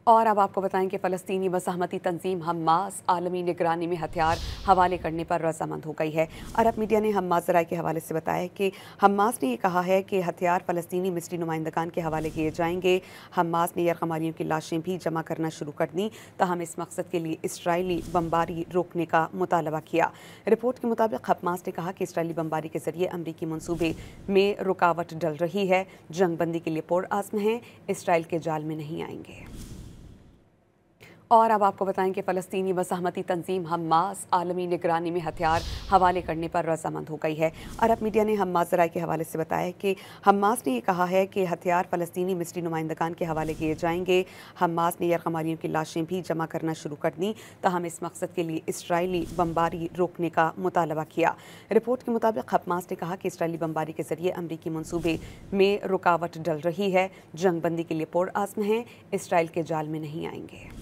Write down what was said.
और अब आपको बताएं कि फ़लस्तीनी मज़ाहमती तंजीम हमास आलमी निगरानी में हथियार हवाले करने पर रज़ामंद हो गई है। अरब मीडिया ने हमास ज़राए के हवाले से बताया कि हमास ने यह कहा है कि हथियार फ़लस्तीनी मिस्री नुमाइंदगान के हवाले किए जाएंगे। हमास ने यरग़मारियों की लाशें भी जमा करना शुरू कर दी, ताहम इस मकसद के लिए इसराइली बमबारी रोकने का मुतालबा किया। रिपोर्ट के मुताबिक हमास ने कहा कि इसराइली बमबारी के जरिए अमरीकी मनसूबे में रुकावट डल रही है। जंग बंदी के लिए पुरअज़्म हैं, इसराइल के जाल में नहीं आएंगे। और अब आपको बताएं कि फ़लस्तीनी मज़ाहमती तंजीम हमास आलमी निगरानी में हथियार हवाले करने पर रज़ामंद हो गई है। अरब मीडिया ने हमास ज़राए के हवाले से बताया कि हमास ने यह कहा है कि हथियार फ़लस्तीनी मिस्री नुमाइंदगान के हवाले किए जाएंगे। हमास ने यरग़मारियों की लाशें भी जमा करना शुरू कर दी, ताहम इस मकसद के लिए इसराइली बमबारी रोकने का मुतालबा किया। रिपोर्ट के मुताबिक हमास ने कहा कि इसराइली बमबारी के जरिए अमरीकी मनसूबे में रुकावट डल रही है। जंग बंदी के लिए पुरअज़्म हैं, इसराइल के जाल में नहीं आएंगे।